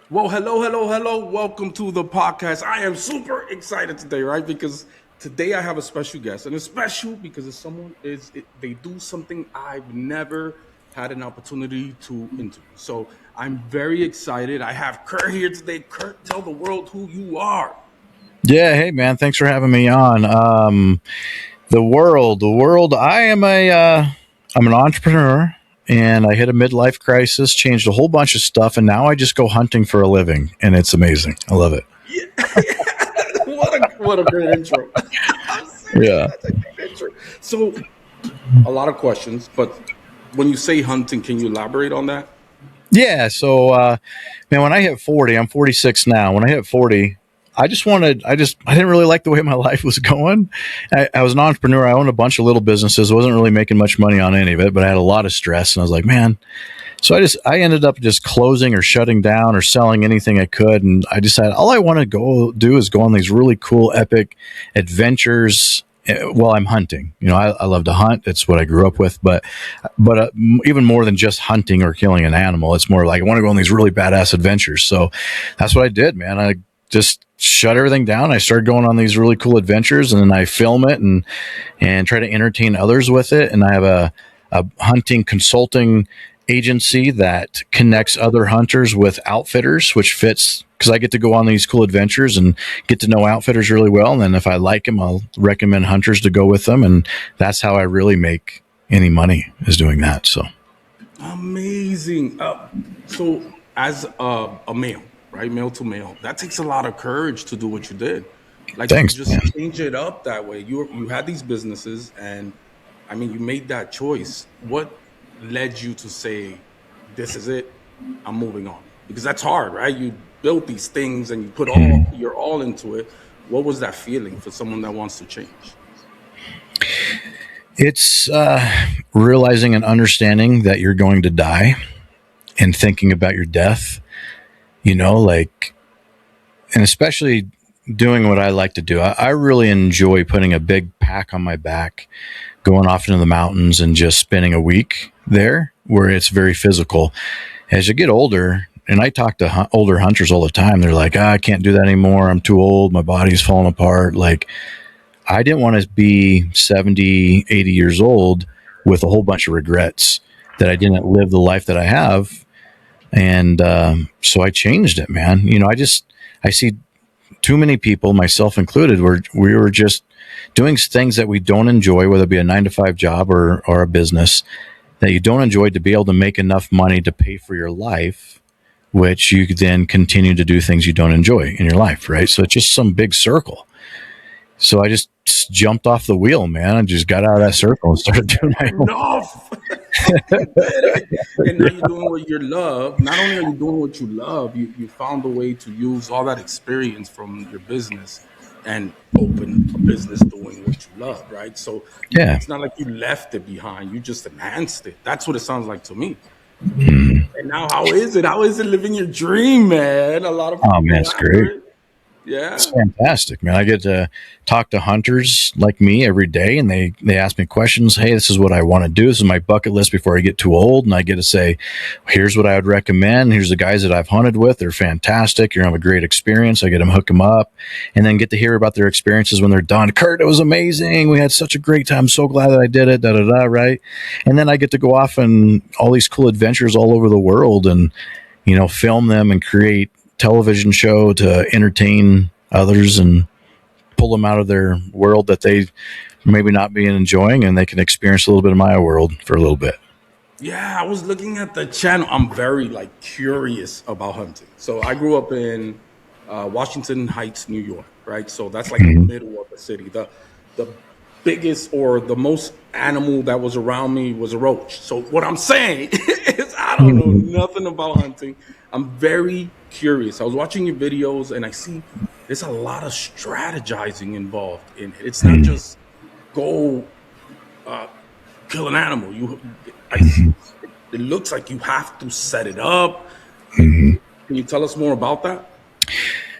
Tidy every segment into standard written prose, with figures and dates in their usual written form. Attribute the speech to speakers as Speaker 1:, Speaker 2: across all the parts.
Speaker 1: Well, hello, hello, hello. Welcome to the podcast. I am super excited today, right? Because today I have a special guest, and it's special because it's they do something I've never had an opportunity to interview. So I'm very excited. I have Kurt here today. Kurt, tell the world who you are.
Speaker 2: Yeah, hey man, thanks for having me on. The world. I'm an entrepreneur, and I hit a midlife crisis, changed a whole bunch of stuff, and now I just go hunting for a living, and it's amazing. I love it.
Speaker 1: Yeah, what a great intro. I'm serious.
Speaker 2: Yeah,
Speaker 1: That's a great intro. So a lot of questions, but when you say hunting, can you elaborate on that?
Speaker 2: yeah. Man, when I hit 40, I'm 46 now. When I hit 40, I didn't really like the way my life was going. I was an entrepreneur. I owned a bunch of little businesses. I wasn't really making much money on any of it, but I had a lot of stress, and I was like, man. So I ended up just closing or shutting down or selling anything I could, and I decided all I want to go do is go on these really cool, epic adventures while I'm hunting. I love to hunt. It's what I grew up with, but even more than just hunting or killing an animal, it's more like I want to go on these really badass adventures. So that's what I did, man. I just shut everything down. I started going on these really cool adventures, and then I film it and try to entertain others with it. And I have a hunting consulting agency that connects other hunters with outfitters, which fits because I get to go on these cool adventures and get to know outfitters really well. And then if I like them, I'll recommend hunters to go with them. And that's how I really make any money, is doing that. So
Speaker 1: Amazing. So, as a male, right, male to male, that takes a lot of courage to do what you did. Like to
Speaker 2: thanks,
Speaker 1: just
Speaker 2: man.
Speaker 1: change it up that way. You had these businesses, and I mean, you made that choice. What led you to say, "This is it. I'm moving on"? Because that's hard, right? You built these things, and you put all your all into it. What was that feeling for someone that wants to change?
Speaker 2: It's realizing and understanding that you're going to die and thinking about your death, like, and especially doing what I like to do. I really enjoy putting a big pack on my back, going off into the mountains and just spending a week there where it's very physical. As you get older, and I talk to older hunters all the time, they're like, I can't do that anymore. I'm too old. My body's falling apart. Like, I didn't want to be 70, 80 years old with a whole bunch of regrets that I didn't live the life that I have. And so I changed it, man. I see too many people, myself included, where we were just doing things that we don't enjoy, whether it be a 9 to 5 job or a business that you don't enjoy, to be able to make enough money to pay for your life, which you then continue to do things you don't enjoy in your life, right? So it's just some big circle. So I just jumped off the wheel, man. I just got out of that circle and started doing my own.
Speaker 1: Enough. You did it. And now you're doing what you love. Not only are you doing what you love, you found a way to use all that experience from your business and open a business doing what you love, right? So
Speaker 2: Yeah.
Speaker 1: it's not like you left it behind, you just enhanced it. That's what it sounds like to me. And now, how is it? How is it living your dream, man? A lot of
Speaker 2: Oh
Speaker 1: people
Speaker 2: man,
Speaker 1: go
Speaker 2: it's
Speaker 1: after
Speaker 2: great.
Speaker 1: it. Yeah.
Speaker 2: It's fantastic, man. I get to talk to hunters like me every day, and they ask me questions. Hey, this is what I want to do. This is my bucket list before I get too old. And I get to say, here's what I would recommend. Here's the guys that I've hunted with. They're fantastic. You're going to have a great experience. I get them, hook them up, and then get to hear about their experiences when they're done. Kurt, it was amazing. We had such a great time. I'm so glad that I did it. Da da da. Right. And then I get to go off and all these cool adventures all over the world, and film them and create television show to entertain others and pull them out of their world that they maybe not be enjoying, and they can experience a little bit of my world for a little bit.
Speaker 1: Yeah, I was looking at the channel. I'm very like curious about hunting. So I grew up in Washington Heights, New York, right? So that's like the
Speaker 2: Mhm.
Speaker 1: middle of the city. The biggest or the most animal that was around me was a roach. So what I'm saying is I don't know
Speaker 2: Mhm.
Speaker 1: nothing about hunting. I'm very curious. I was watching your videos and I see there's a lot of strategizing involved in it. It's not
Speaker 2: Mhm.
Speaker 1: just go uh, kill an animal. I,
Speaker 2: Mhm.
Speaker 1: it looks like you have to set it up.
Speaker 2: Mhm.
Speaker 1: Can you tell us more about that?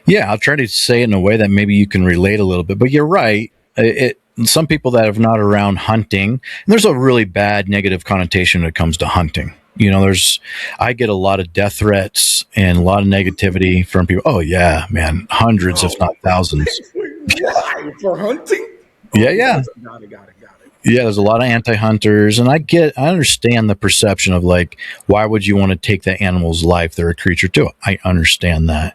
Speaker 2: Yeah, I'll try to say it in a way that maybe you can relate a little bit. But you're right. Some people that are not around hunting, and there's a really bad negative connotation when it comes to hunting. I get a lot of death threats and a lot of negativity from people. Oh yeah, man, hundreds if
Speaker 1: No.
Speaker 2: not thousands.
Speaker 1: Why? For hunting?
Speaker 2: Yeah,
Speaker 1: Oh,
Speaker 2: yeah.
Speaker 1: that's got it.
Speaker 2: Yeah, there's a lot of anti-hunters, and I understand the perception of like, why would you want to take that animal's life? They're a creature too. I understand that,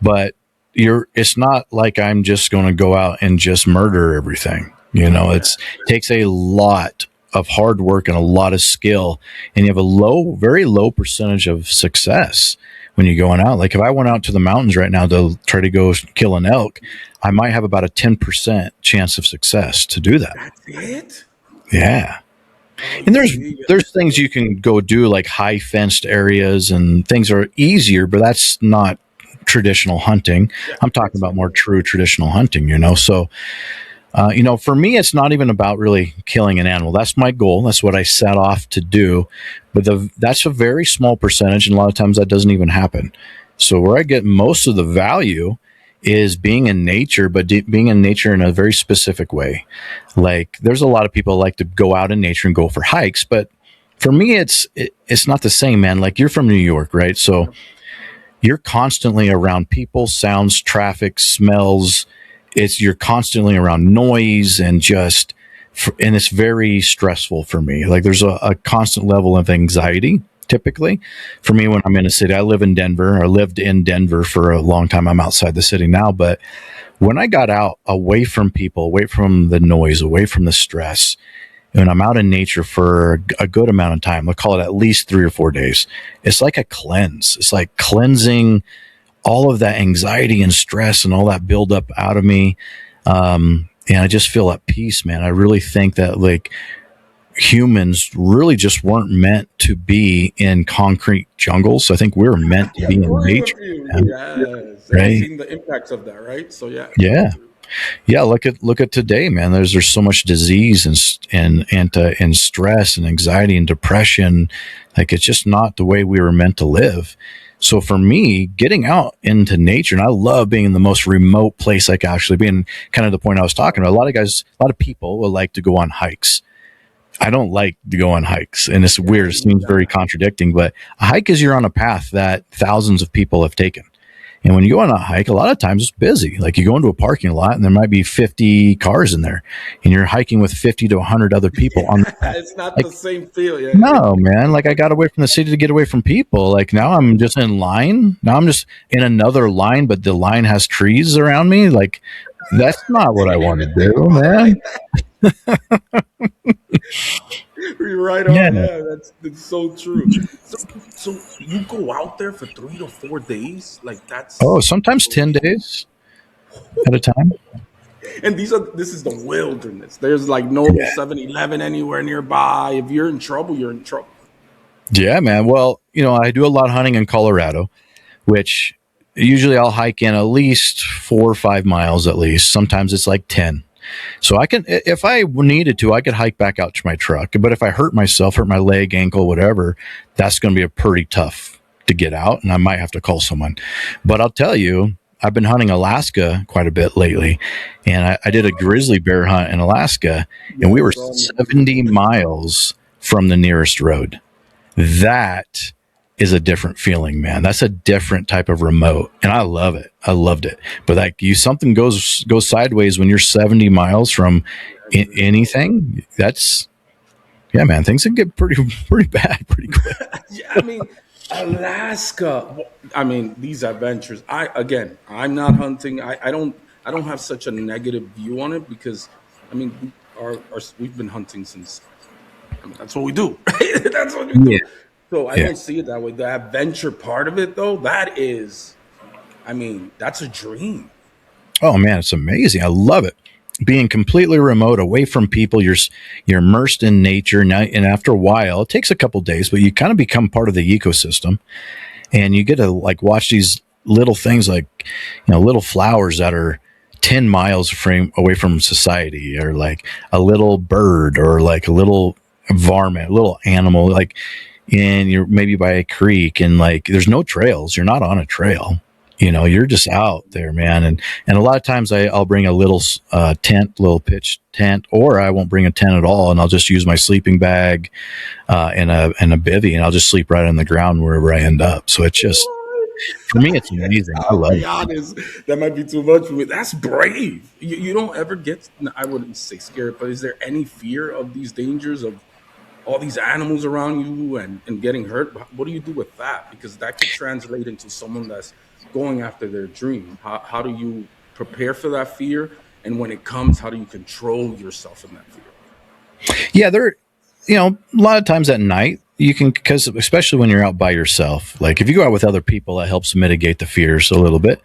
Speaker 2: but it's not like I'm just going to go out and just murder everything.
Speaker 1: Yeah.
Speaker 2: It takes a lot of hard work and a lot of skill, and you have a very low percentage of success when you're going out. Like if I went out to the mountains right now to try to go kill an elk, I might have about a 10% chance of success to do that.
Speaker 1: That's it?
Speaker 2: Yeah.
Speaker 1: Oh,
Speaker 2: And
Speaker 1: you
Speaker 2: there's
Speaker 1: see?
Speaker 2: there's things you can go do like high fenced areas and things are easier, but that's not traditional hunting.
Speaker 1: Yeah,
Speaker 2: I'm talking
Speaker 1: that's
Speaker 2: about
Speaker 1: not
Speaker 2: more
Speaker 1: good.
Speaker 2: true traditional hunting. So, for me, it's not even about really killing an animal. That's my goal. That's what I set off to do. But that's a very small percentage, and a lot of times that doesn't even happen. So where I get most of the value is being in nature, but being in nature in a very specific way. Like there's a lot of people like to go out in nature and go for hikes, but for me, it's not the same, man. Like you're from New York, right? So you're constantly around people, sounds, traffic, smells. You're constantly around noise and and it's very stressful for me. Like there's a constant level of anxiety typically for me when I'm in a city. I live in Denver. I lived in Denver for a long time. I'm outside the city now, but when I got out away from people, away from the noise, away from the stress, and I'm out in nature for a good amount of time, let's call it at least 3 or 4 days, it's like a cleanse. It's like cleansing all of that anxiety and stress and all that buildup out of me. And I just feel at peace, man. I really think that like humans really just weren't meant to be in concrete jungles. I think we're meant to
Speaker 1: I
Speaker 2: be in
Speaker 1: agree with
Speaker 2: nature,
Speaker 1: you.
Speaker 2: man.
Speaker 1: Yes. And
Speaker 2: Right?
Speaker 1: seeing the impacts of that, right? So yeah, I
Speaker 2: Yeah.
Speaker 1: agree.
Speaker 2: Yeah, look at today, man. There's so much disease and stress and anxiety and depression. Like it's just not the way we were meant to live. So for me, getting out into nature, and I love being in the most remote place I can actually be. And kind of the point I was talking about, a lot of people would like to go on hikes. I don't like to go on hikes, and it's
Speaker 1: Yeah,
Speaker 2: weird. It seems very contradicting, but a hike is you're on a path that thousands of people have taken. And when you go on a hike, a lot of times it's busy. Like you go into a parking lot and there might be 50 cars in there and you're hiking with 50 to 100 other people on the path.
Speaker 1: it's not
Speaker 2: Like,
Speaker 1: the same feel. Yeah, yeah.
Speaker 2: no, man. Like I got away from the city to get away from people. Like now I'm just in line. Now I'm just in another line, but the line has trees around me. Like that's not what I want to do, man.
Speaker 1: You're right on.
Speaker 2: Yeah.
Speaker 1: Yeah, that's so true. So, so you go out there for 3 to 4 days, like
Speaker 2: Oh,
Speaker 1: that's,
Speaker 2: sometimes 10 days at a time.
Speaker 1: and this is the wilderness. There's like no
Speaker 2: Yeah.
Speaker 1: 7-Eleven anywhere nearby. If you're in trouble, you're in trouble.
Speaker 2: Yeah, man. Well, I do a lot of hunting in Colorado, which usually I'll hike in at least 4 or 5 miles at least. Sometimes it's like 10. So I can, if I needed to, I could hike back out to my truck. But if I hurt myself, hurt my leg, ankle, whatever, that's going to be a pretty tough to get out, and I might have to call someone. But I'll tell you, I've been hunting Alaska quite a bit lately, and I did a grizzly bear hunt in Alaska, and we
Speaker 1: Yeah,
Speaker 2: were
Speaker 1: so
Speaker 2: 70 miles from the nearest road. That is a different feeling, man. That's a different type of remote, and I love it. I loved it. But like something goes sideways when you're 70 miles from anything. That's yeah, man. Things can get pretty bad pretty quick.
Speaker 1: yeah, I mean, Alaska. I mean, these adventures. I'm not hunting. I don't have such a negative view on it because, I mean, we've been hunting since. I mean, that's what we do. Right? That's what we
Speaker 2: Yeah,
Speaker 1: do. So I
Speaker 2: yeah.
Speaker 1: don't see it that way. The adventure part of it, though, that is. I mean, that's a dream.
Speaker 2: Oh man, it's amazing. I love it. Being completely remote, away from people, you're immersed in nature. Now, and after a while, it takes a couple days, but you kind of become part of the ecosystem, and you get to like watch these little things like little flowers that are 10 miles away from society, or like a little bird, or like a little varmint, a little animal, like, and you're maybe by a creek, and like there's no trails. You're not on a trail. You're just out there, man. And a lot of times I'll bring a little tent, little pitch tent, or I won't bring a tent at all, and I'll just use my sleeping bag and a bivvy, and I'll just sleep right on the ground wherever I end up. So it's just, for me, it's amazing. I
Speaker 1: I'll
Speaker 2: love
Speaker 1: be
Speaker 2: it.
Speaker 1: honest, that might be too much for me. That's brave. You don't ever get, I wouldn't say scared, but is there any fear of these dangers of all these animals around you and getting hurt? What do you do with that? Because that could translate into someone that's going after their dream. How do you prepare for that fear? And when it comes, how do you control yourself in that fear?
Speaker 2: Yeah, a lot of times at night you can, because especially when you're out by yourself, like if you go out with other people, that helps mitigate the fears a little bit.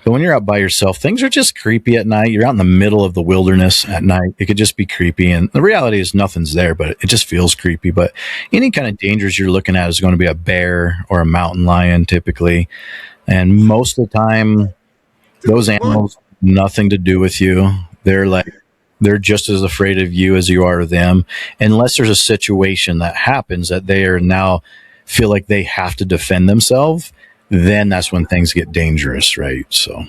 Speaker 2: But when you're out by yourself, things are just creepy at night. You're out in the middle of the wilderness at night. It could just be creepy. And the reality is nothing's there, but it just feels creepy. But any kind of dangers you're looking at is going to be a bear or a mountain lion typically. And most of the time, those
Speaker 1: What?
Speaker 2: animals have nothing to do with you. They're just as afraid of you as you are of them, unless there's a situation that happens that they are now feel like they have to defend themselves. Then that's when things get dangerous, right? So,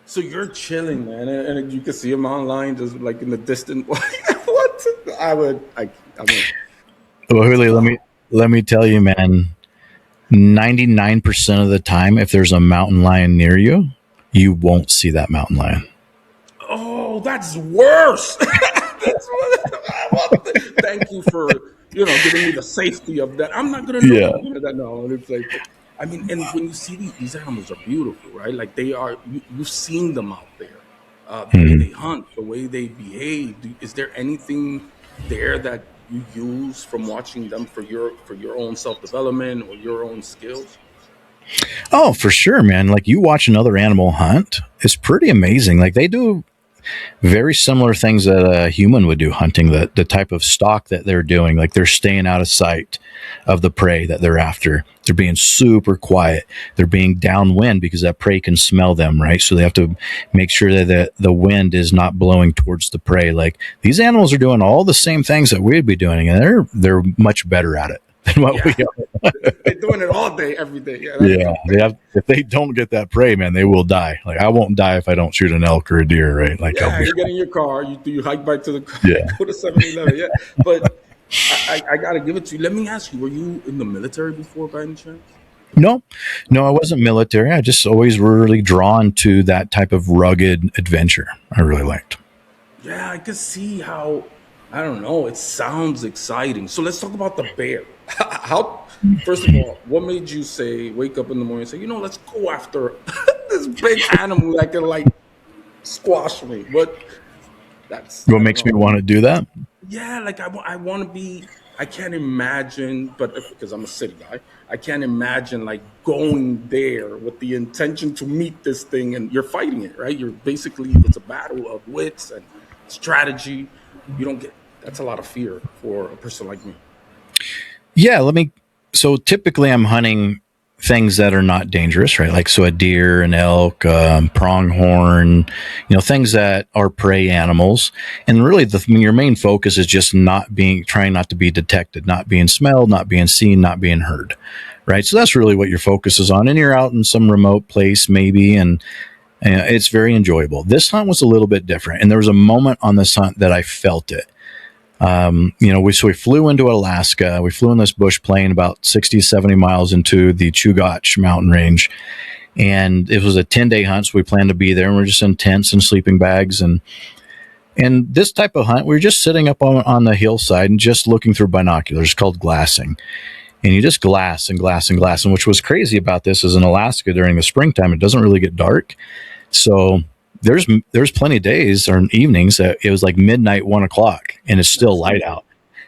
Speaker 1: So you're chilling, man, and you can see him online, just like in the distance. What? I mean,
Speaker 2: well, Julio, let me tell you, man. 99% of the time, if there's a mountain lion near you, you won't see that mountain lion.
Speaker 1: oh, that's worse. Thank you for giving me the safety of that. I'm not gonna
Speaker 2: Yeah.
Speaker 1: know. That no, it's like, I mean, and when you see these animals are beautiful, right? Like they are. You've seen them out there, the way
Speaker 2: Mhm.
Speaker 1: they hunt, the way they behave. Is there anything there that you use from watching them for your own self development or your own skills?
Speaker 2: Oh, for sure, man. Like you watch another animal hunt, it's pretty amazing. Like they do very similar things that a human would do hunting, the type of stalk that they're doing. Like they're staying out of sight of the prey that they're after. They're being super quiet. They're being downwind because that prey can smell them, right? So they have to make sure that the wind is not blowing towards the prey. Like these animals are doing all the same things that we'd be doing, and they're much better at it than what we
Speaker 1: Yeah,
Speaker 2: are.
Speaker 1: they're doing it all day, every day. Yeah, that's
Speaker 2: Yeah, they have. If they don't get that prey, man, they will die. Like I won't die if I don't shoot an elk or a deer, right? Like I'll
Speaker 1: yeah.
Speaker 2: be.
Speaker 1: You get in your car, you hike back to the
Speaker 2: Yeah.
Speaker 1: go to 7-Eleven. Yeah, but I gotta give it to you. Let me ask you: were you in the military before, by any chance?
Speaker 2: No, no, I wasn't military. I just always were really drawn to that type of rugged adventure. I really liked.
Speaker 1: Yeah, I could see how. I don't know. It sounds exciting. So let's talk about the bear. How? First of all, what made you say wake up in the morning and say, let's go after this big animal that can like squash me? But that's
Speaker 2: What
Speaker 1: I don't
Speaker 2: makes me
Speaker 1: know.
Speaker 2: want to do that?
Speaker 1: Yeah, like I want to be. I can't imagine, but because I'm a city guy, I can't imagine like going there with the intention to meet this thing, and you're fighting it, right? You're basically it's a battle of wits and strategy. You don't get that's a lot of fear for a person like me.
Speaker 2: Yeah, let me. So typically, I'm hunting things that are not dangerous, right? Like so, a deer, an elk, pronghorn, things that are prey animals. And really, your main focus is just trying not to be detected, not being smelled, not being seen, not being heard, right? So that's really what your focus is on. And you're out in some remote place, maybe, and it's very enjoyable. This hunt was a little bit different, and there was a moment on this hunt that I felt it. We flew into Alaska. We flew in this bush plane about 60, 70 miles into the Chugach mountain range. And it was a 10-day hunt. So we planned to be there, and we're just in tents and sleeping bags. And this type of hunt, we were just sitting up on the hillside and just looking through binoculars, called glassing. And you just glass and glass and glass. And which was crazy about this is in Alaska during the springtime, it doesn't really get dark. So there's plenty of days or evenings that it was like midnight, 1 o'clock, and it's still
Speaker 1: Nice.
Speaker 2: light out,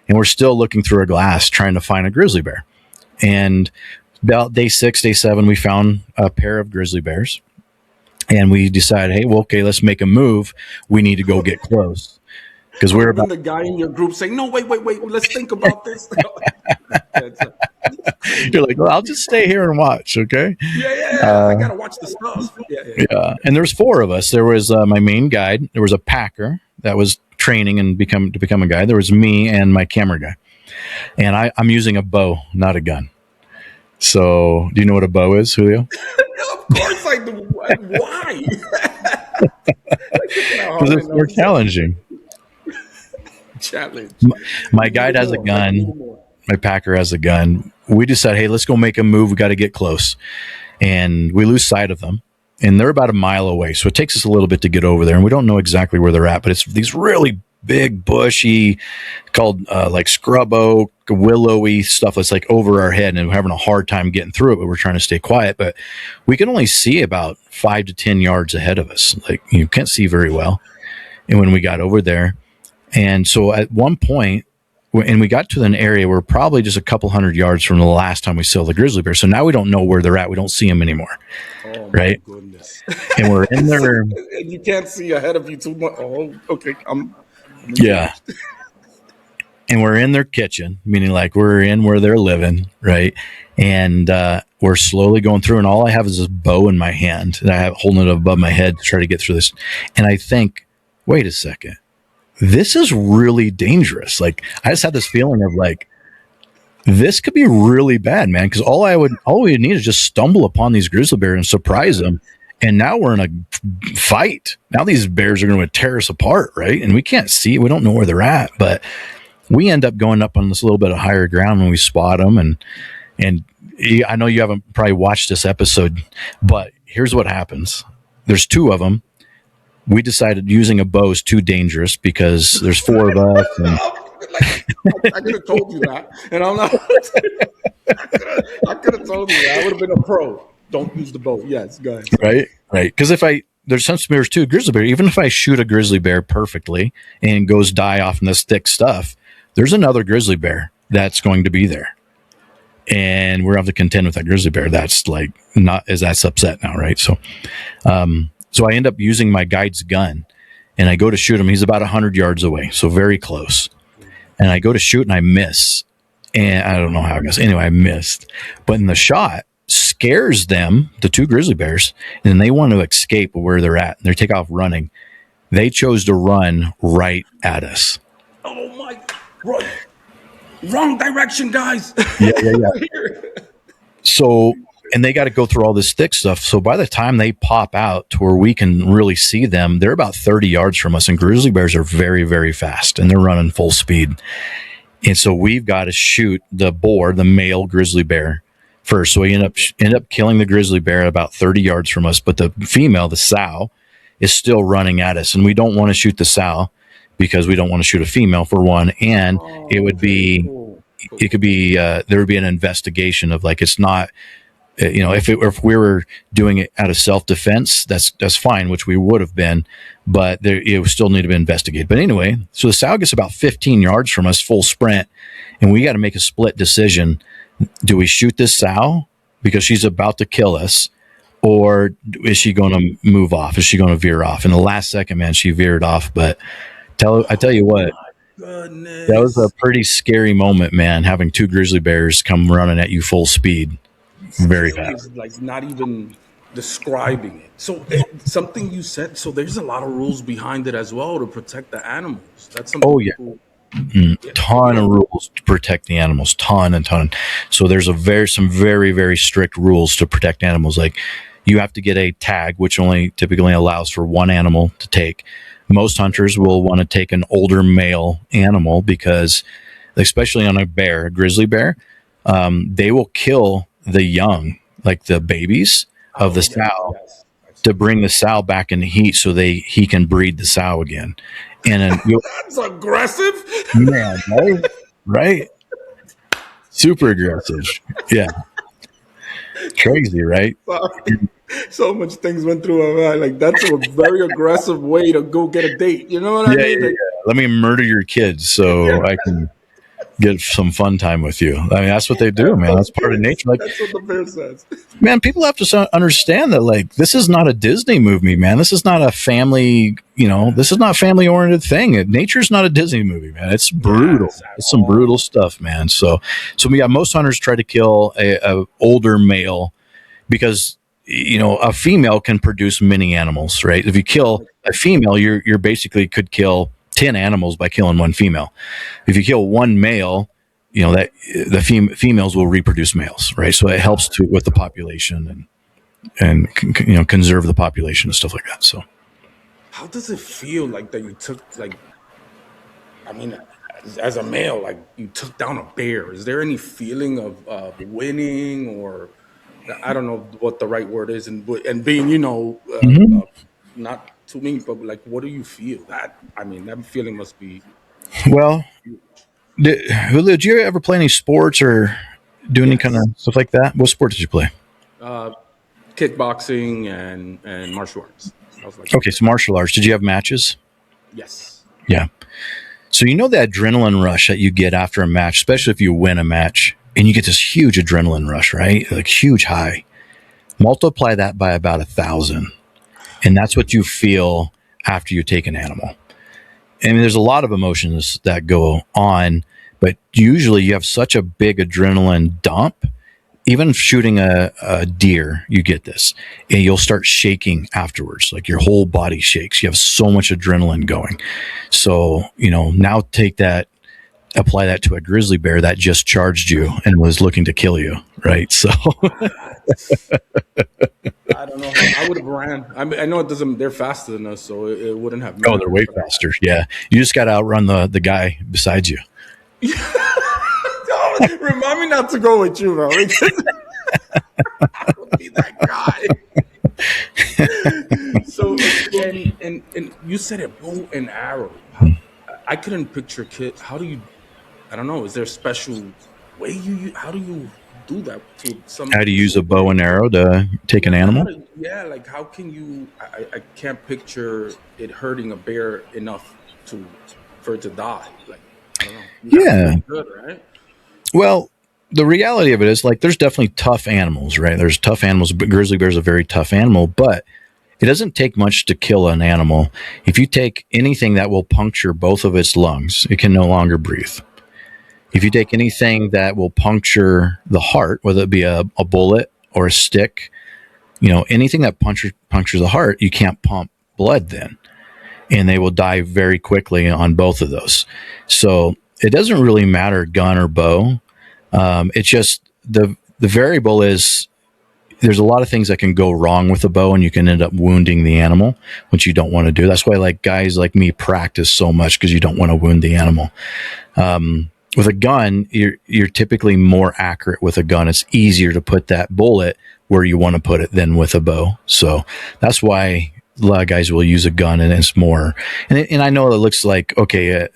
Speaker 2: and we're still looking through a glass trying to find a grizzly bear. And about day 6, day 7, we found a pair of grizzly bears, and we decided, hey, well, okay, let's make a move. We need to go get close because
Speaker 1: I
Speaker 2: we're
Speaker 1: would have been
Speaker 2: about.
Speaker 1: the guy in your group saying, "No, wait, let's think about this." That's, that's
Speaker 2: You're
Speaker 1: crazy.
Speaker 2: like, well, I'll just stay here and watch, okay?
Speaker 1: Yeah. I gotta watch the stuff. Yeah.
Speaker 2: Yeah, and there's 4 of us. There was my main guide. There was a packer that was training and to become a guide. There was me and my camera guy, and I'm using a bow, not a gun. So, do you know what a bow is, Julio?
Speaker 1: Of course I do. Why? Like, this is not
Speaker 2: Because
Speaker 1: hard
Speaker 2: it's
Speaker 1: enough.
Speaker 2: more challenging.
Speaker 1: Challenge.
Speaker 2: My
Speaker 1: Give me
Speaker 2: guide
Speaker 1: the
Speaker 2: has a
Speaker 1: more. Like, give me
Speaker 2: gun.
Speaker 1: the more.
Speaker 2: My packer has a gun. We decide, hey, let's go make a move. We got to get close. And we lose sight of them. And they're about a mile away. So it takes us a little bit to get over there. And we don't know exactly where they're at, but it's these really big, bushy, called like scrub oak, willowy stuff that's like over our head. And we're having a hard time getting through it, but we're trying to stay quiet. But we can only see about 5 to 10 yards ahead of us. Like, you can't see very well. And when we got over there, and so at one point, and we got to an area where probably just a couple hundred yards from the last time we saw the grizzly bear. So now we don't know where they're at. We don't see them anymore.
Speaker 1: Oh my
Speaker 2: Right.
Speaker 1: goodness.
Speaker 2: And we're in there.
Speaker 1: And you can't see ahead of you too much. Oh, okay. I'm
Speaker 2: Yeah.
Speaker 1: engaged.
Speaker 2: And we're in their kitchen, meaning like we're in where they're living. Right. And we're slowly going through. And all I have is this bow in my hand that I have holding it above my head to try to get through this. And I think, wait a second. This is really dangerous. Like, I just had this feeling of like, this could be really bad, man. Because all we would need is just stumble upon these grizzly bears and surprise them. And now we're in a fight. Now these bears are going to tear us apart, right? And we can't see, we don't know where they're at. But we end up going up on this little bit of higher ground when we spot them. And I know you haven't probably watched this episode, but here's what happens. There's 2 of them. We decided using a bow is too dangerous because there's 4 of us. And
Speaker 1: Like, I could have told you that, and I'm not. I could have told you that. I would have been a pro. Don't use the bow. Yes, go ahead.
Speaker 2: right. Because there's some bears too, grizzly bear. Even if I shoot a grizzly bear perfectly and goes die off in this thick stuff, there's another grizzly bear that's going to be there, and we're going to have to contend with that grizzly bear. That's like that's upset now, right? So I end up using my guide's gun, and I go to shoot him. He's about 100 yards away, so very close. And I go to shoot, and I miss. And I don't know how I guess. Anyway, I missed. But in the shot scares them, the 2 grizzly bears, and they want to escape where they're at. They take off running. They chose to run right at us.
Speaker 1: Oh my! Wrong direction, guys.
Speaker 2: Yeah. So, and they got to go through all this thick stuff. So by the time they pop out to where we can really see them, they're about 30 yards from us. And grizzly bears are very, very fast, and they're running full speed. And so we've got to shoot the male grizzly bear first. So we end up killing the grizzly bear at about 30 yards from us. But the female, the sow, is still running at us. And we don't want to shoot the sow because we don't want to shoot a female, for one. And it would be, there would be an investigation of like, it's not, if we were doing it out of self-defense, that's fine, which we would have been, but it would still need to be investigated. But anyway, so the sow gets about 15 yards from us, full sprint, and we got to make a split decision. Do we shoot this sow because she's about to kill us, or is she going to move off? Is she going to veer off? In the last second, man, she veered off. But I tell you what,
Speaker 1: Goodness.
Speaker 2: that was a pretty scary moment, man, having 2 grizzly bears come running at you full speed. Very fast.
Speaker 1: Is like not even describing it. So something you said. So there's a lot of rules behind it as well to protect the animals. That's something.
Speaker 2: Oh, yeah. Ton of rules to protect the animals, ton. So there's some very, very strict rules to protect animals. Like, you have to get a tag, which only typically allows for 1 animal to take. Most hunters will want to take an older male animal because, especially on a grizzly bear, they will kill the young, like the babies of the sow, to bring the sow back in the heat so he can breed the sow again. And then
Speaker 1: That's aggressive.
Speaker 2: man, right? Super aggressive. Yeah. Crazy, right?
Speaker 1: Sorry. So much things went through my mind. Like, that's a very aggressive way to go get a date. You know what I mean? Like,
Speaker 2: Let me murder your kids so I can get some fun time with you. I mean, that's what they do, man. That's part of nature. Like,
Speaker 1: that's what the bear says.
Speaker 2: Man, people have to understand that, like, this is not a Disney movie, man. This is not a family, this is not a family oriented thing. Nature's not a Disney movie, man. It's brutal. It's some brutal stuff, man. So most hunters try to kill a older male because, a female can produce many animals, right? If you kill a female, you're basically could kill 10 animals by killing 1 female. If you kill 1 male, that the females will reproduce males, right? So it helps with the population and conserve the population and stuff like that. So
Speaker 1: How does it feel like that you took like I mean, as a male, like you took down a bear? Is there any feeling of winning, or I don't know what the right word is, and being, not to me, but like, what do you feel? That feeling must be
Speaker 2: well,
Speaker 1: huge.
Speaker 2: Julio, did you ever play any sports or do any kind of
Speaker 1: Yes,
Speaker 2: stuff like that? What sport did you play?
Speaker 1: uh, kickboxing and martial arts. I was like,
Speaker 2: Okay, so martial arts. Did you have matches?
Speaker 1: yes,
Speaker 2: Yeah. So you know the adrenaline rush that you get after a match, especially if you win a match, and you get this huge adrenaline rush, right? Like huge high. Multiply that by about 1,000, and that's what you feel after you take an animal. I mean, there's a lot of emotions that go on, but usually you have such a big adrenaline dump. Even shooting a deer, you get this, and you'll start shaking afterwards. Like your whole body shakes. You have so much adrenaline going. So, now take that, apply that to a grizzly bear that just charged you and was looking to kill you, right? So,
Speaker 1: I don't know. I would have ran. I mean, I know it doesn't. They're faster than us, so it wouldn't have
Speaker 2: oh, they're
Speaker 1: mattered.
Speaker 2: way
Speaker 1: But
Speaker 2: faster. Yeah. You just got to outrun the guy beside you.
Speaker 1: remind me not to go with you, bro. Because I would be that guy. So, and you said a bow and arrow. I couldn't picture kid. How do you? I don't know. Is there a special way How do you do that to
Speaker 2: How
Speaker 1: some
Speaker 2: to use
Speaker 1: to
Speaker 2: a bow and arrow to take an animal?
Speaker 1: Yeah, like how can you? I can't picture it hurting a bear enough for it to die. Like I don't know. You have to
Speaker 2: Yeah.
Speaker 1: be good, right?
Speaker 2: Well, the reality of it is like there's definitely tough animals, right? There's tough animals, but grizzly bear is a very tough animal, but it doesn't take much to kill an animal. If you take anything that will puncture both of its lungs, it can no longer breathe. If you take anything that will puncture the heart, whether it be a bullet or a stick, anything that punctures the heart, you can't pump blood then. And they will die very quickly on both of those. So it doesn't really matter gun or bow. It's just the variable is there's a lot of things that can go wrong with a bow, and you can end up wounding the animal, which you don't want to do. That's why like guys like me practice so much, because you don't want to wound the animal. With a gun, you're typically more accurate with a gun. It's easier to put that bullet where you want to put it than with a bow. So that's why a lot of guys will use a gun, and it's more. And I know it looks like okay,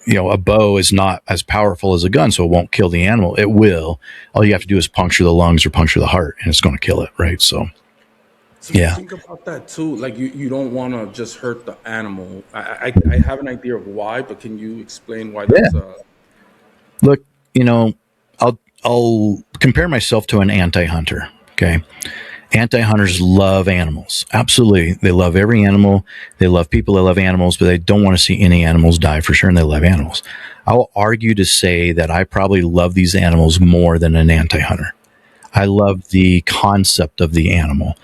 Speaker 2: a bow is not as powerful as a gun, so it won't kill the animal. It will. All you have to do is puncture the lungs or puncture the heart, and it's going to kill it, right? So,
Speaker 1: So you
Speaker 2: yeah.
Speaker 1: think about that too. Like you don't want to just hurt the animal. I have an idea of why, but can you explain why
Speaker 2: Yeah.
Speaker 1: that's
Speaker 2: Look, I'll compare myself to an anti-hunter. Okay. Anti-hunters love animals. Absolutely. They love every animal. They love people. They love animals, but they don't want to see any animals die for sure. And they love animals. I will argue to say that I probably love these animals more than an anti-hunter. I love the concept of the animal.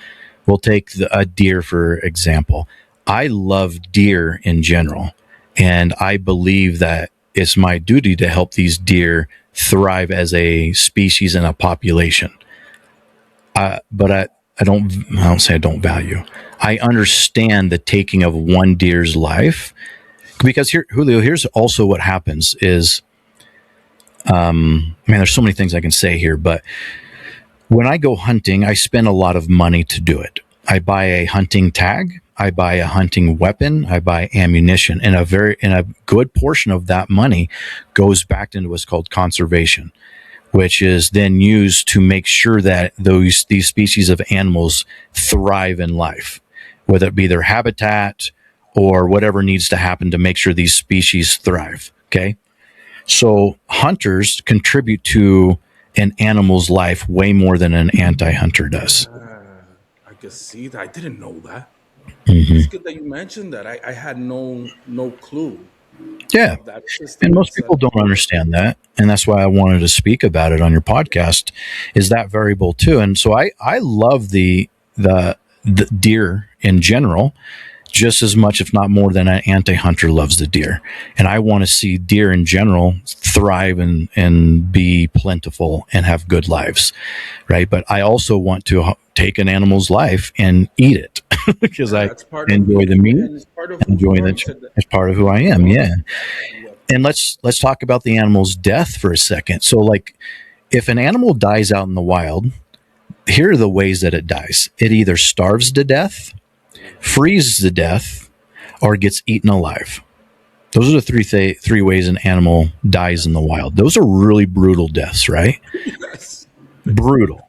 Speaker 2: We'll take a deer, for example. I love deer in general, and I believe that it's my duty to help these deer thrive as a species and a population. But I don't say I don't value. I understand the taking of one deer's life, because here, Julio, here's also what happens is, man, there's so many things I can say here, but when I go hunting, I spend a lot of money to do it. I buy a hunting tag, I buy a hunting weapon, I buy ammunition, and a good portion of that money goes back into what's called conservation, which is then used to make sure that these species of animals thrive in life, whether it be their habitat or whatever needs to happen to make sure these species thrive. Okay. So hunters contribute to an animal's life way more than an anti-hunter does.
Speaker 1: I can see that. I didn't know that. It's
Speaker 2: Mm-hmm.
Speaker 1: good that you mentioned that. I had no clue
Speaker 2: Yeah.
Speaker 1: of that
Speaker 2: And
Speaker 1: system.
Speaker 2: most people don't understand that. And that's why I wanted to speak about it on your podcast, is that variable too. And so I love the deer in general, just as much, if not more, than an anti-hunter loves the deer. And I want to see deer in general thrive and be plentiful and have good lives, right? But I also want to take an animal's life and eat it because I
Speaker 1: That's part of
Speaker 2: enjoy
Speaker 1: you,
Speaker 2: the meat,
Speaker 1: and it's part of who
Speaker 2: enjoy
Speaker 1: you are. You
Speaker 2: that
Speaker 1: said that.
Speaker 2: as part of who I am. Yeah. And let's talk about the animal's death for a second. So, like, if an animal dies out in the wild, here are the ways that it dies. It either starves to death, freezes to death, or gets eaten alive. Those are the three ways an animal dies in the wild. Those are really brutal deaths, right?
Speaker 1: Yes.
Speaker 2: Brutal.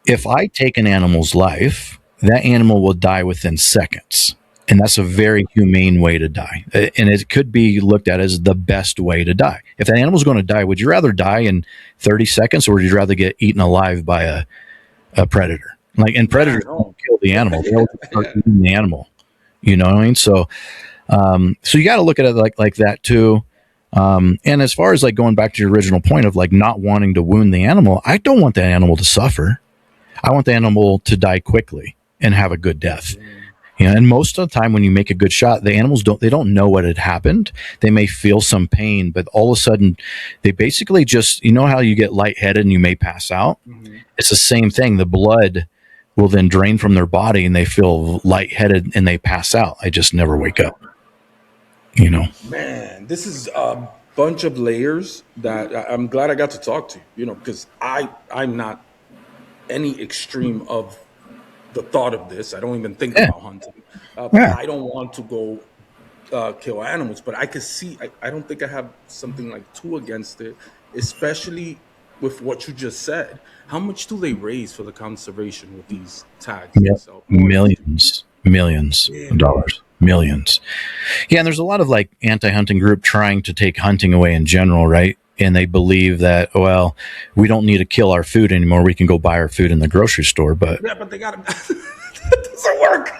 Speaker 2: If I take an animal's life, that animal will die within seconds. And that's a very humane way to die. And it could be looked at as the best way to die. If an animal's going to die, would you rather die in 30 seconds or would you rather get eaten alive by a predator? Like, and predators don't kill the animal; they'll start eating the animal. You know what I mean? So you got to look at it like that too. And as far as like going back to your original point of like not wanting to wound the animal, I don't want that animal to suffer. I want the animal to die quickly and have a good death. You know, and most of the time when you make a good shot, the animals don't know what had happened. They may feel some pain, but all of a sudden they basically just, you know how you get lightheaded and you may pass out? Mm-hmm. It's the same thing. The blood will then drain from their body and they feel lightheaded and they pass out. I just never wake up. You know,
Speaker 1: Man, this is a bunch of layers that I'm glad I got to talk to you. You know, because I'm not any extreme of the thought of this. I don't even think about hunting. I don't want to go kill animals, but I could see. I don't think I have something like too against it, especially with what you just said. How much do they raise for the conservation with these tags?
Speaker 2: Yep. Millions of dollars. Millions. Yeah, and there's a lot of like anti-hunting group trying to take hunting away in general, right? And they believe that, well, we don't need to kill our food anymore. We can go buy our food in the grocery store. But
Speaker 1: yeah, but they got to. That doesn't work.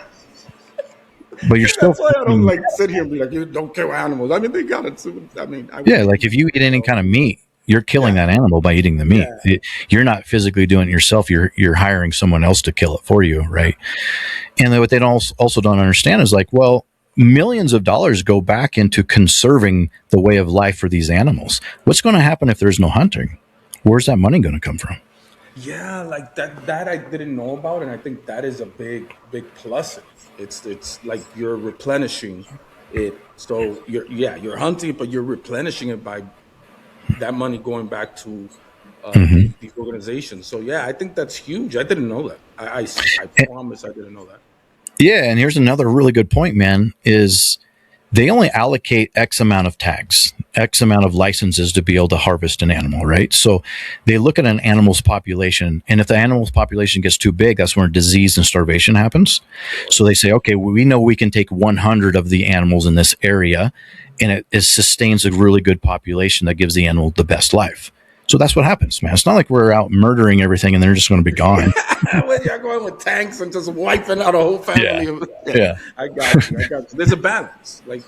Speaker 2: But you're still.
Speaker 1: That's why I don't like sit here and be like, you don't kill animals. I mean, they got it. I mean,
Speaker 2: yeah, like if you eat any kind of meat, you're killing that animal by eating the meat. Yeah. You're not physically doing it yourself. You're hiring someone else to kill it for you, right? And what they also don't understand is like, well, millions of dollars go back into conserving the way of life for these animals. What's going to happen if there's no hunting? Where's that money going to come from?
Speaker 1: Yeah, like that I didn't know about, and I think that is a big plus. It's like you're replenishing it. So you're hunting, but you're replenishing it by that money going back to these organizations. So yeah, I think that's huge. I didn't know that. I promise I didn't know that.
Speaker 2: Yeah, and here's another really good point, man, is they only allocate X amount of tags, X amount of licenses to be able to harvest an animal, right? So they look at an animal's population, and if the animal's population gets too big, that's when disease and starvation happens. So they say, okay, we know we can take 100 of the animals in this area, and it sustains a really good population that gives the animal the best life. So that's what happens, man. It's not like we're out murdering everything and they're just going to be gone.
Speaker 1: When you're going with tanks and just wiping out a whole family.
Speaker 2: Yeah.
Speaker 1: I got you. There's a balance, like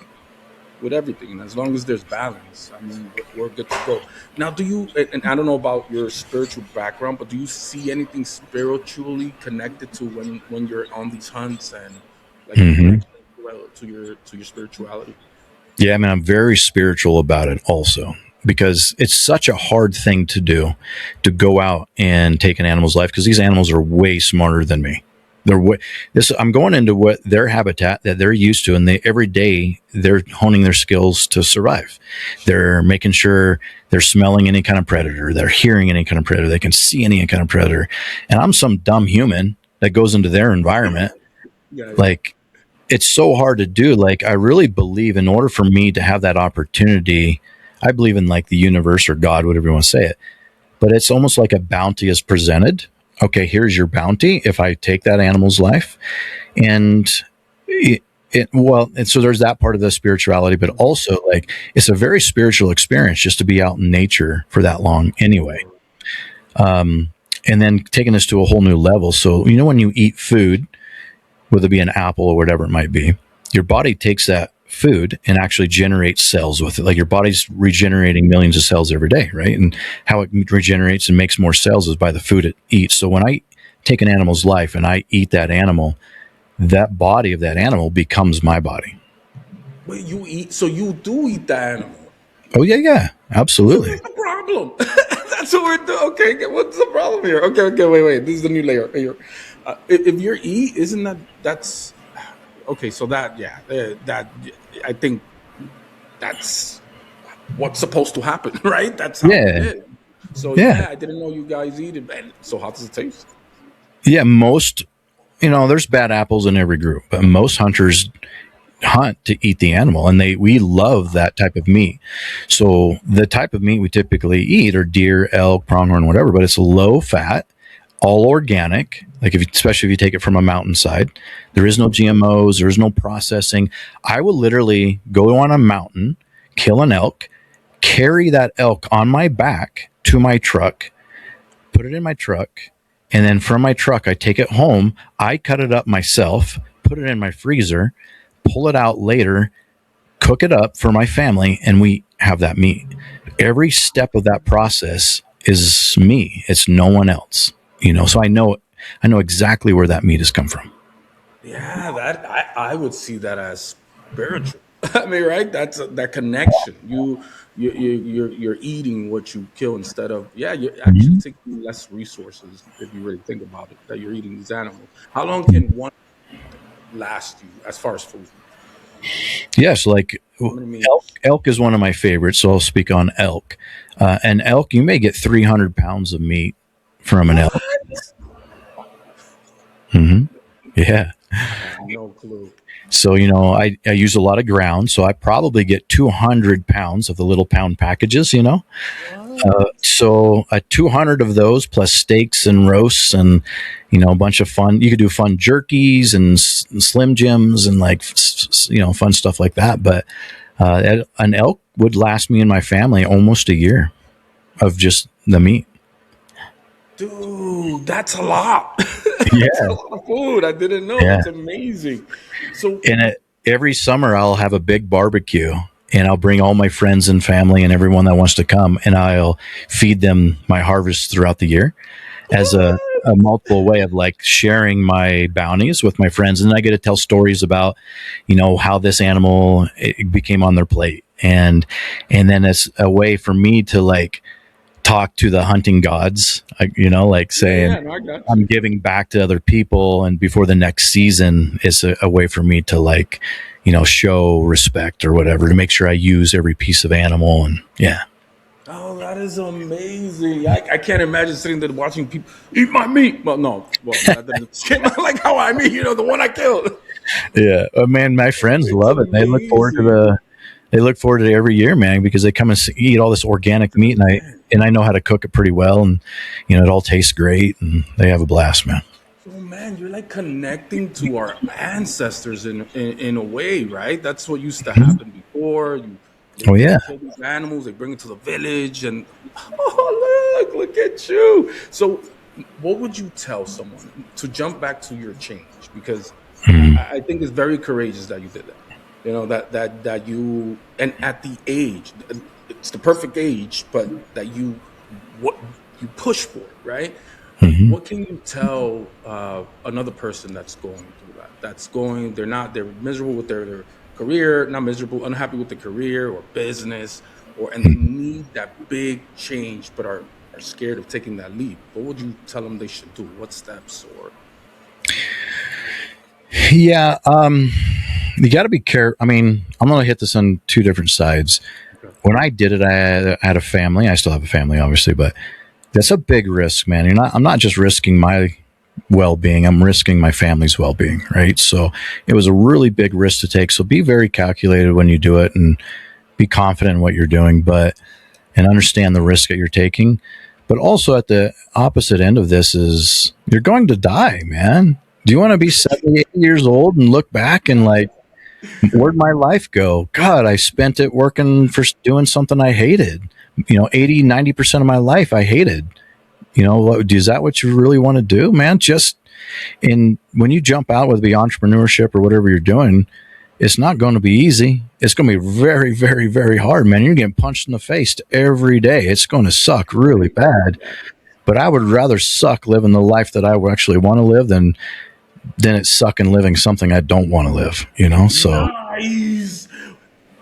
Speaker 1: with everything. And as long as there's balance, I mean, we're good to go. Now, do you, and I don't know about your spiritual background, but do you see anything spiritually connected to when you're on these hunts and like to your spirituality?
Speaker 2: Yeah, I mean, I'm very spiritual about it also, because it's such a hard thing to do, to go out and take an animal's life, because these animals are way smarter than me. I'm going into what their habitat that they're used to, and every day they're honing their skills to survive. They're making sure they're smelling any kind of predator, they're hearing any kind of predator, they can see any kind of predator. And I'm some dumb human that goes into their environment. Yeah. Like, it's so hard to do. Like, I really believe in order for me to have that opportunity, I believe in like the universe or God, whatever you want to say it, but it's almost like a bounty is presented. Okay, here's your bounty if I take that animal's life. And so there's that part of the spirituality, but also like it's a very spiritual experience just to be out in nature for that long anyway. And then taking this to a whole new level. So, you know, when you eat food, whether it be an apple or whatever it might be, your body takes that food and actually generates cells with it. Like your body's regenerating millions of cells every day, right? And how it regenerates and makes more cells is by the food it eats. So when I take an animal's life and I eat that animal, that body of that animal becomes my body.
Speaker 1: Wait, you eat? So you do eat the animal?
Speaker 2: Oh yeah,
Speaker 1: So
Speaker 2: absolutely.
Speaker 1: what's the problem? That's what we're doing. Okay, what's the problem here? Okay, wait. This is the new layer. Here. If you're eat, isn't that's okay? So that yeah, that I think that's what's supposed to happen, right? That's how it
Speaker 2: Yeah,
Speaker 1: is. So
Speaker 2: yeah,
Speaker 1: yeah, I didn't know you guys eat it. Man, so how does it taste?
Speaker 2: yeah. Most, there's bad apples in every group, but most hunters hunt to eat the animal, and we love that type of meat. So the type of meat we typically eat are deer, elk, pronghorn, whatever, but it's low fat, all organic. Like especially if you take it from a mountainside, there is no GMOs, there is no processing. I will literally go on a mountain, kill an elk, carry that elk on my back to my truck, put it in my truck, and then from my truck, I take it home. I cut it up myself, put it in my freezer, pull it out later, cook it up for my family, and we have that meat. Every step of that process is me. It's no one else. So I know exactly where that meat has come from.
Speaker 1: Yeah, that I would see that as spiritual. I mean, right? That's that connection. You're eating what you kill instead of yeah. You're actually
Speaker 2: Mhm.
Speaker 1: taking less resources if you really think about it. That you're eating these animals. How long can one last you as far as food?
Speaker 2: Yes, like
Speaker 1: How many
Speaker 2: elk.
Speaker 1: meals?
Speaker 2: Elk is one of my favorites, so I'll speak on elk. And elk, you may get 300 pounds of meat from an elk.
Speaker 1: What?
Speaker 2: Hmm. Yeah.
Speaker 1: I have no clue.
Speaker 2: So, I use a lot of ground. So I probably get 200 pounds of the little pound packages.
Speaker 1: What?
Speaker 2: So 200 of those plus steaks and roasts and, a bunch of fun. You could do fun jerkies and Slim Jims and like, fun stuff like that. But an elk would last me and my family almost a year of just the meat.
Speaker 1: Dude, that's a lot. That's a
Speaker 2: Yeah.
Speaker 1: lot of food. I didn't know.
Speaker 2: Yeah.
Speaker 1: That's amazing. So
Speaker 2: And every summer I'll have a big barbecue and I'll bring all my friends and family and everyone that wants to come and I'll feed them my harvest throughout the year as a multiple way of like sharing my bounties with my friends. And then I get to tell stories about, how this animal it became on their plate. And then it's a way for me to like talk to the hunting gods, like saying,
Speaker 1: yeah, no, I got
Speaker 2: I'm
Speaker 1: you.
Speaker 2: giving back to other people, and before the next season is a way for me to like, show respect or whatever to make sure I use every piece of animal. And yeah,
Speaker 1: Oh, that is amazing. I can't imagine sitting there watching people eat my meat. Well, no, well, that doesn't like how I mean, the one I killed.
Speaker 2: yeah. Man, my friends
Speaker 1: It's
Speaker 2: love it.
Speaker 1: amazing.
Speaker 2: They look forward to it every year, man, because they come and eat all this organic meat, and I know how to cook it pretty well, and it all tastes great, and they have a blast, man.
Speaker 1: So, man, you're like connecting to our ancestors in a way, right? That's what used to
Speaker 2: Mhm.
Speaker 1: happen before.
Speaker 2: Oh
Speaker 1: They
Speaker 2: yeah.
Speaker 1: kill these animals, they bring it to the village, and oh look at you. So, what would you tell someone to jump back to your change? Because
Speaker 2: Mhm.
Speaker 1: I think it's very courageous that you did that. That you and at the age, it's the perfect age, but that what you push for it, right?
Speaker 2: Mhm.
Speaker 1: What can you tell another person that's going through that? They're miserable with their career, not miserable, unhappy with the career or business, and they need that big change, but are scared of taking that leap. What would you tell them they should do? What steps or
Speaker 2: Yeah. You got to be careful. I mean, I'm going to hit this on two different sides.
Speaker 1: okay.
Speaker 2: When I did it, I had a family. I still have a family, obviously, but that's a big risk, man. I'm not just risking my well-being. I'm risking my family's well-being, right? So it was a really big risk to take. So be very calculated when you do it and be confident in what you're doing, and understand the risk that you're taking. But also at the opposite end of this is you're going to die, man. Do you want to be 78 years old and look back and like, where'd my life go? God, I spent it working for doing something I hated. 80, 90% of my life I hated. Is that what you really want to do, man? Just when you jump out with the entrepreneurship or whatever you're doing, it's not going to be easy. It's going to be very, very, very hard, man. You're getting punched in the face every day. It's going to suck really bad. But I would rather suck living the life that I actually want to live than then it's sucking living something I don't want to live, you know? So
Speaker 1: Nice.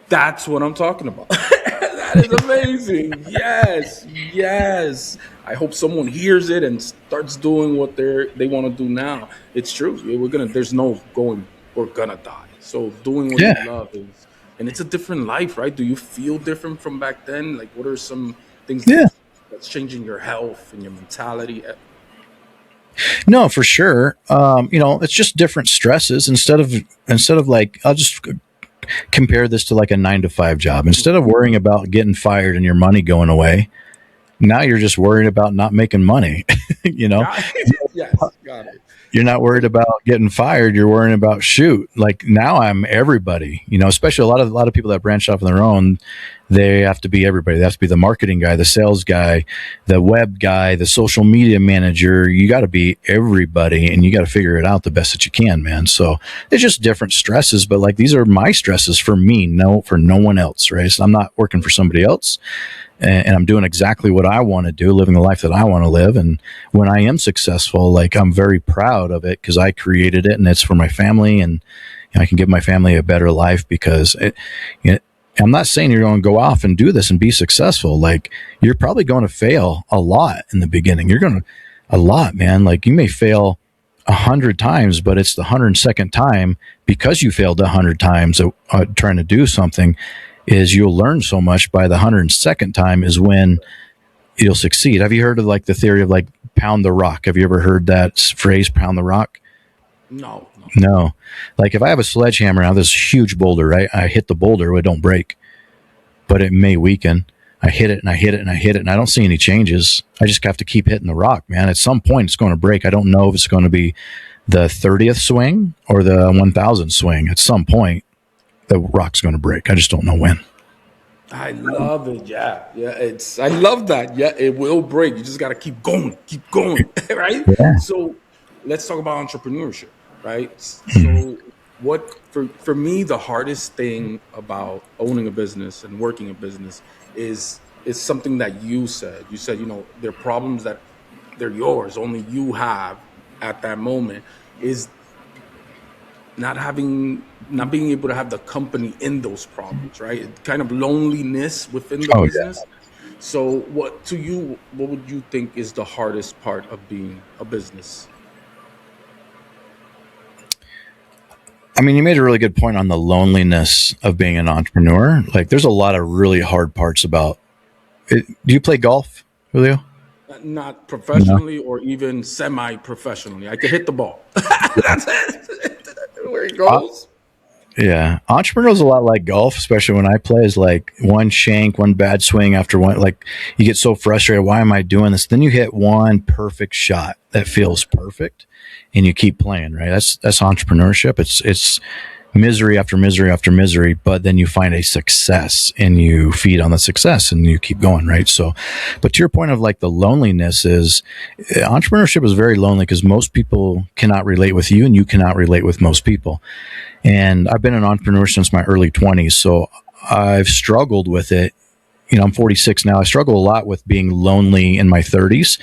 Speaker 1: That's what I'm talking about. That is amazing. Yes, yes. I hope someone hears it and starts doing what they want to do now. It's true. We're gonna. There's no going. We're gonna die. So doing what you
Speaker 2: yeah.
Speaker 1: love is, and it's a different life, right? Do you feel different from back then? Like, what are some things
Speaker 2: Yeah.
Speaker 1: that's changing your health and your mentality?
Speaker 2: No, for sure. You know, it's just different stresses instead of like, I'll just compare this to like a 9 to 5 job. Instead of worrying about getting fired and your money going away, now you're just worried about not making money. You know,
Speaker 1: Got it. Yes, got it.
Speaker 2: you're not worried about getting fired. You're worrying about shoot. Like now I'm everybody, you know, especially a lot of people that branch off on their own, they have to be everybody. They have to be the marketing guy, the sales guy, the web guy, the social media manager. You got to be everybody and you got to figure it out the best that you can, man. So it's just different stresses, but like these are my stresses for me, no, for no one else, right? So I'm not working for somebody else. And I'm doing exactly what I want to do, living the life that I want to live. And when I am successful, like I'm very proud of it because I created it and it's for my family, and you know, I can give my family a better life because you know, I'm not saying you're going to go off and do this and be successful. Like you're probably going to fail a lot in the beginning. You're going to a lot, man. Like you may fail 100 times, but it's the 102nd time because you failed 100 times trying to do something is you'll learn so much by the 102nd time is when you'll succeed. Have you heard of like the theory of like pound the rock? Have you ever heard that phrase, pound the rock?
Speaker 1: No, no.
Speaker 2: No. Like if I have a sledgehammer, I have this huge boulder, right? I hit the boulder, it don't break, but it may weaken. I hit it and I hit it and I hit it and I don't see any changes. I just have to keep hitting the rock, man. At some point it's going to break. I don't know if it's going to be the 30th swing or the 1000th swing. At some point the rock's going to break. I just don't know when.
Speaker 1: I love it. Yeah, yeah. I love that. Yeah, it will break. You just got to keep going, right?
Speaker 2: Yeah.
Speaker 1: So let's talk about entrepreneurship, right? So what for me the hardest thing about owning a business and working a business is something that you said. You said, you know, there are problems that they're yours, only you have at that moment. Is not being able to have the company in those problems, right? Kind of loneliness within the
Speaker 2: Oh yeah.
Speaker 1: business. So what would you think is the hardest part of being a business?
Speaker 2: I mean, you made a really good point on the loneliness of being an entrepreneur. Like, there's a lot of really hard parts about it. Do you play golf, Julio?
Speaker 1: Not
Speaker 2: No.
Speaker 1: professionally or even semi-professionally. I could hit the ball. That's it. Where it goes.
Speaker 2: Yeah, entrepreneur's a lot like golf, especially when I play. Is like one shank, one bad swing after one. Like you get so frustrated. Why am I doing this? Then you hit one perfect shot that feels perfect, and you keep playing. Right? That's entrepreneurship. It's misery after misery after misery, but then you find a success and you feed on the success and you keep going. Right? So, but to your point of like the loneliness is entrepreneurship is very lonely because most people cannot relate with you, and you cannot relate with most people. And I've been an entrepreneur since my early 20s. So I've struggled with it. You know, I'm 46 now. I struggle a lot with being lonely in my 30s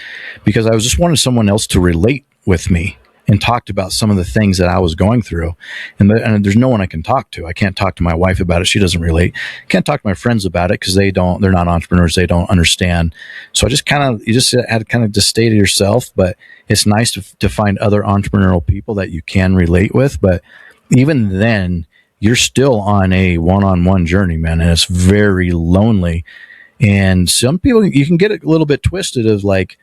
Speaker 2: because I was just wanted someone else to relate with me and talked about some of the things that I was going through. And there's no one I can talk to. I can't talk to my wife about it. She doesn't relate. Can't talk to my friends about it because they're not entrepreneurs. They don't understand. So I just you just had to kind of just stay to yourself. But it's nice to find other entrepreneurial people that you can relate with. But even then, you're still on a one-on-one journey, man, and it's very lonely. And some people, you can get a little bit twisted of like,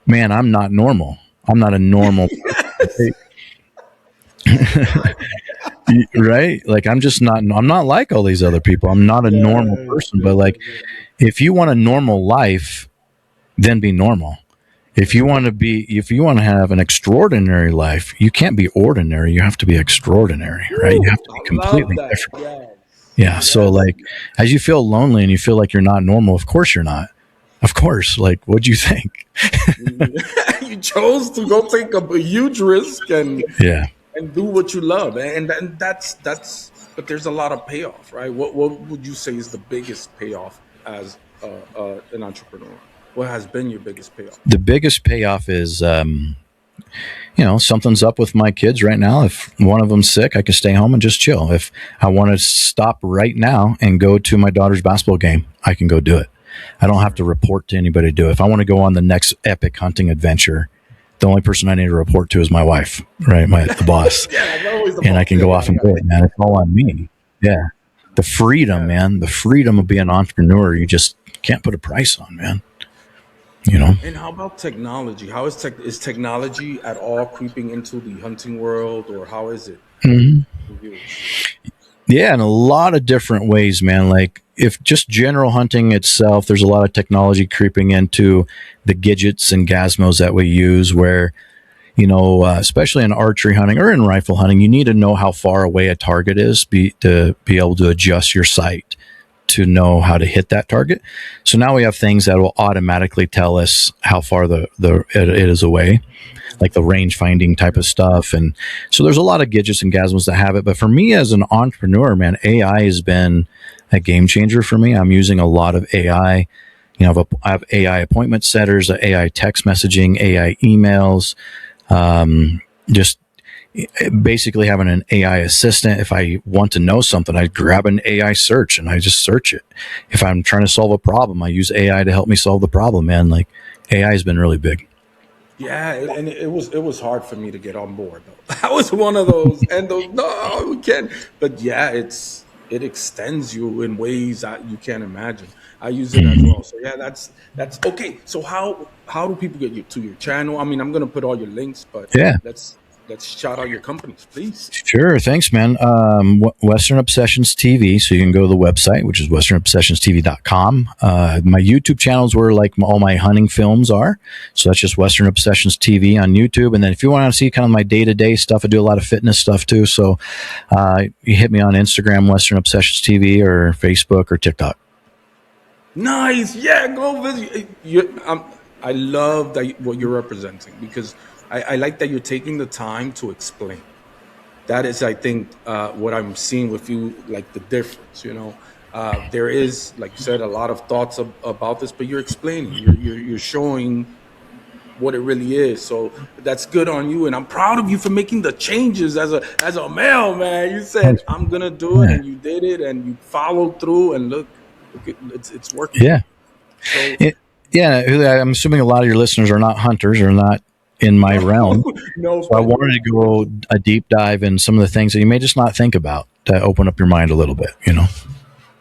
Speaker 2: man, I'm not normal. I'm not a normal person. Right? Like I'm not like all these other people. I'm not a normal
Speaker 1: Yes,
Speaker 2: person. But
Speaker 1: yes,
Speaker 2: like,
Speaker 1: yes, yes.
Speaker 2: if you want a normal life, then be normal. If you want to have an extraordinary life, you can't be ordinary. You have to be extraordinary, right? You
Speaker 1: Woo,
Speaker 2: have to
Speaker 1: I
Speaker 2: be
Speaker 1: love
Speaker 2: completely
Speaker 1: that.
Speaker 2: different.
Speaker 1: Yes,
Speaker 2: Yeah. So
Speaker 1: yes.
Speaker 2: like, as you feel lonely and you feel like you're not normal, of course you're not. Of course. Like, what'd you think?
Speaker 1: You chose to go take a huge risk
Speaker 2: Yeah.
Speaker 1: and do what you love, and that's. But there's a lot of payoff, right? What would you say is the biggest payoff as an entrepreneur? What has been your biggest payoff?
Speaker 2: The biggest payoff is something's up with my kids right now. If one of them's sick, I can stay home and just chill. If I want to stop right now and go to my daughter's basketball game, I can go do it. I don't have to report to anybody to do it. If I want to go on the next epic hunting adventure, the only person I need to report to is my wife, right? The boss. And I can go off and do it, man. It's all on me. Yeah. The freedom, man. The freedom of being an entrepreneur, you just can't put a price on, man.
Speaker 1: And how about technology? How is technology at all creeping into the hunting world, or how is it?
Speaker 2: Mm-hmm. Yeah, in a lot of different ways, man. Like if just general hunting itself, there's a lot of technology creeping into the gadgets and gizmos that we use where, especially in archery hunting or in rifle hunting, you need to know how far away a target is to be able to adjust your sight to know how to hit that target. So now we have things that will automatically tell us how far it is away, like the range finding type of stuff. And so there's a lot of gadgets and gizmos that have it. But for me as an entrepreneur, man, AI has been a game changer for me. I'm using a lot of AI. I have AI appointment setters, AI text messaging, AI emails, just basically having an AI assistant. If I want to know something, I grab an AI search and I just search it. If I'm trying to solve a problem, I use AI to help me solve the problem, man. Like AI has been really big.
Speaker 1: Yeah, and it was hard for me to get on board though. I was one of those, and no, we can't. But yeah, it extends you in ways that you can't imagine. I use it as well. So yeah, that's okay. So how do people get you to your channel? I mean, I'm gonna put all your links, but
Speaker 2: yeah,
Speaker 1: let's shout out your companies, please.
Speaker 2: Sure. Thanks, man. Western Obsessions TV. So you can go to the website, which is westernobsessionstv.com. My YouTube channel is where like all my hunting films are. So that's just Western Obsessions TV on YouTube. And then if you want to see kind of my day-to-day stuff, I do a lot of fitness stuff too. So you hit me on Instagram, Western Obsessions TV, or Facebook or TikTok.
Speaker 1: Nice. Yeah, go visit. I love what you're representing, because I like that you're taking the time to explain. That is, I think, what I'm seeing with you, like the difference. There is, like you said, a lot of thoughts about this, but you're explaining. You're showing what it really is. So that's good on you, and I'm proud of you for making the changes as a male, man. You said I'm gonna do it, and you did it, and you followed through, and look, it's working.
Speaker 2: Yeah.
Speaker 1: So,
Speaker 2: I'm assuming a lot of your listeners are not hunters or not in my realm.
Speaker 1: No,
Speaker 2: so I wanted to go a deep dive in some of the things that you may just not think about to open up your mind a little bit,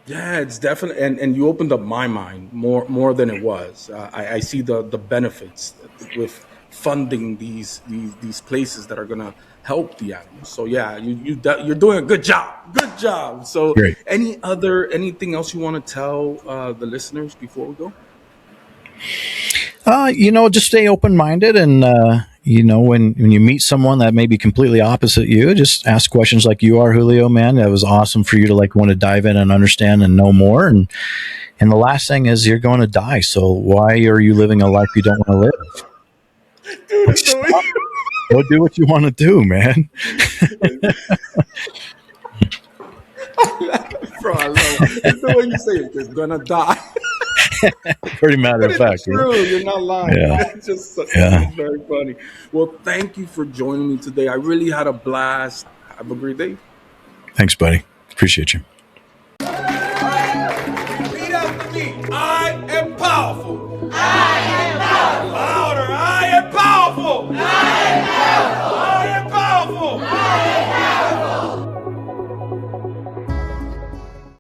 Speaker 1: Yeah, it's definitely, and you opened up my mind more than it was. I see the benefits with funding these places that are gonna help the animals. So yeah, you're doing a good job. Good job. So
Speaker 2: Great.
Speaker 1: Anything else you want to tell the listeners before we go?
Speaker 2: Just stay open-minded, and when you meet someone that may be completely opposite you, just ask questions like you are, Julio, man. That was awesome for you to want to dive in and understand and know more. And the last thing is, you're going to die. So why are you living a life you don't want to live?
Speaker 1: Dude,
Speaker 2: go do what you want to do, man.
Speaker 1: Bro, I love it. It's the way you say it. You're gonna die.
Speaker 2: Pretty matter of fact.
Speaker 1: It's true. Right? You're not lying.
Speaker 2: Yeah.
Speaker 1: It's very funny. Well, thank you for joining me today. I really had a blast. Have a great day.
Speaker 2: Thanks, buddy. Appreciate you.
Speaker 1: Read out with me. I am